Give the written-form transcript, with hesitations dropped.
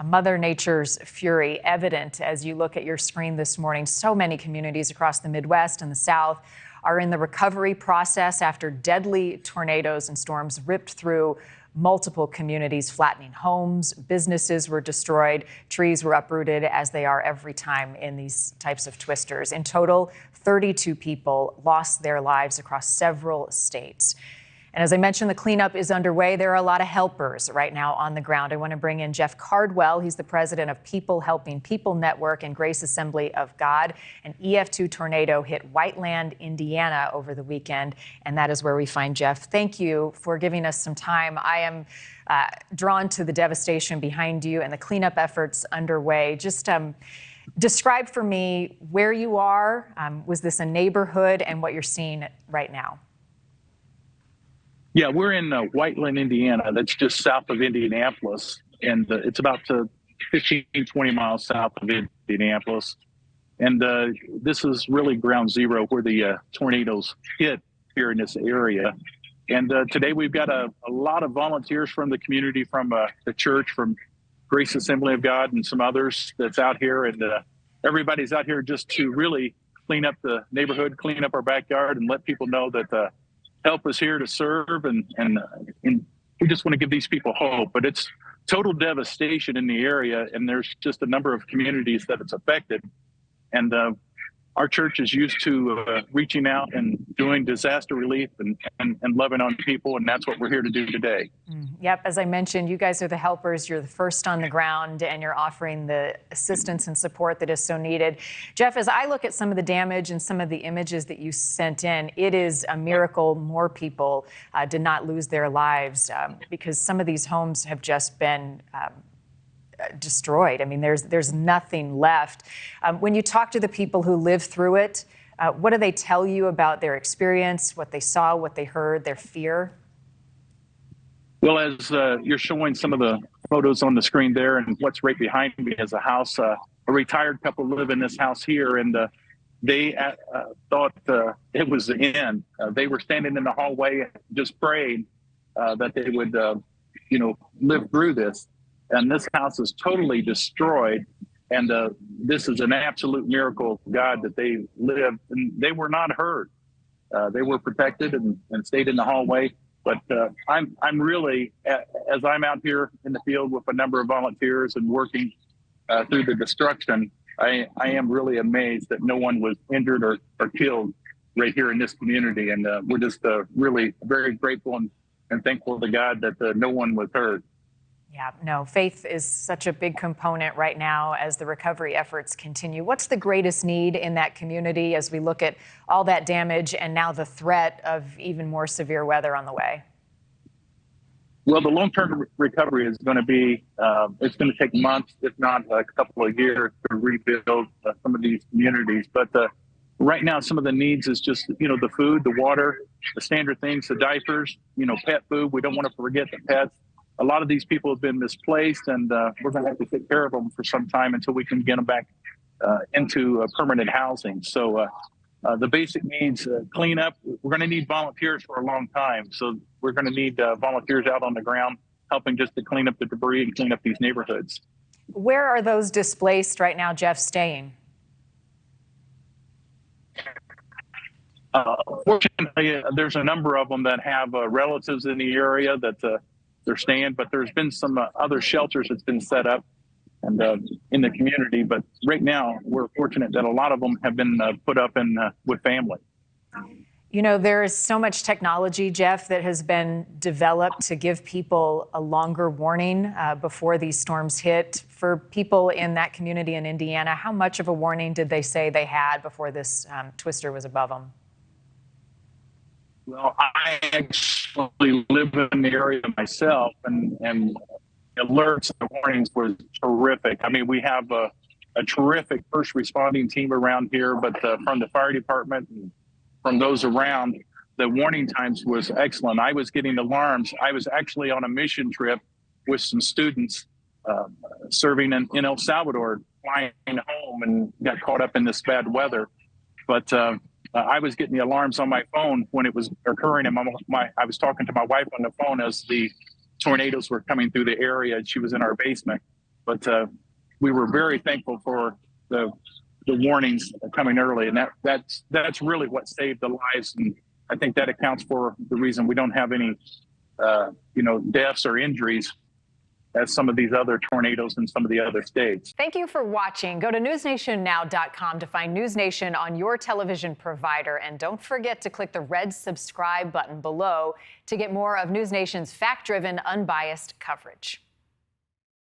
Mother Nature's fury evident as you look at your screen this morning. So many communities across the Midwest and the South are in the recovery process after deadly tornadoes and storms ripped through multiple communities, flattening homes. Businesses were destroyed. Trees were uprooted, as they are every time in these types of twisters. In total, 32 people lost their lives across several states. And as I mentioned, the cleanup is underway. There are a lot of helpers right now on the ground. I want to bring in Jeff Cardwell. He's the president of People Helping People Network and Grace Assembly of God. An EF2 tornado hit Whiteland, Indiana over the weekend, and that is where we find Jeff. Thank you for giving us some time. I am drawn to the devastation behind you and the cleanup efforts underway. Just describe for me where you are. Was this a neighborhood, and what you're seeing right now? Yeah, we're in Whiteland, Indiana. That's just south of Indianapolis. And it's about 15, 20 miles south of Indianapolis. And this is really ground zero where the tornadoes hit here in this area. And today we've got a lot of volunteers from the community, from the church, from Grace Assembly of God, and some others that's out here. And everybody's out here just to really clean up the neighborhood, clean up our backyard, and let people know that help is here to serve, and we just want to give these people hope. But it's total devastation in the area, and there's just a number of communities that it's affected. And our church is used to reaching out and doing disaster relief and loving on people, and that's what we're here to do today. Yep, as I mentioned, you guys are the helpers. You're the first on the ground, and you're offering the assistance and support that is so needed. Jeff, as I look at some of the damage and some of the images that you sent in, it is a miracle more people did not lose their lives because some of these homes have just been destroyed. I mean, there's nothing left. When you talk to the people who lived through it, what do they tell you about their experience, what they saw, what they heard, their fear? Well, as you're showing some of the photos on the screen there, and what's right behind me is a house, a retired couple live in this house here, and they thought it was the end. They were standing in the hallway just praying that they would, live through this. And this house is totally destroyed. And this is an absolute miracle of God that they lived, and they were not hurt. They were protected and stayed in the hallway. But I'm really, as I'm out here in the field with a number of volunteers and working through the destruction, I am really amazed that no one was injured or killed right here in this community. And we're just really very grateful and thankful to God that no one was hurt. Yeah, no, faith is such a big component right now as the recovery efforts continue. What's the greatest need in that community as we look at all that damage and now the threat of even more severe weather on the way? Well, the long-term recovery is going to be, it's going to take months, if not a couple of years, to rebuild some of these communities. But right now, some of the needs is just, the food, the water, the standard things, the diapers, pet food. We don't want to forget the pets. A lot of these people have been misplaced, and we're going to have to take care of them for some time until we can get them back into permanent housing. So the basic needs, cleanup, we're going to need volunteers for a long time. So we're going to need volunteers out on the ground helping just to clean up the debris and clean up these neighborhoods. Where are those displaced right now, Jeff, staying? Fortunately, there's a number of them that have relatives in the area that they're staying, but there's been some other shelters that's been set up and in the community. But right now, we're fortunate that a lot of them have been put up in with family. There is so much technology, Jeff, that has been developed to give people a longer warning before these storms hit. For people in that community in Indiana, how much of a warning did they say they had before this twister was above them? Well, I actually live in the area myself, and alerts and warnings were terrific. I mean, we have a terrific first responding team around here, but from the fire department and from those around, the warning times was excellent. I was getting alarms. I was actually on a mission trip with some students serving in El Salvador, flying home, and got caught up in this bad weather. But I was getting the alarms on my phone when it was occurring, and I was talking to my wife on the phone as the tornadoes were coming through the area, and she was in our basement. But we were very thankful for the warnings coming early, and that's really what saved the lives. And I think that accounts for the reason we don't have any, deaths or injuries as some of these other tornadoes in some of the other states. Thank you for watching. Go to newsnationnow.com to find NewsNation on your television provider. And don't forget to click the red subscribe button below to get more of NewsNation's fact-driven, unbiased coverage.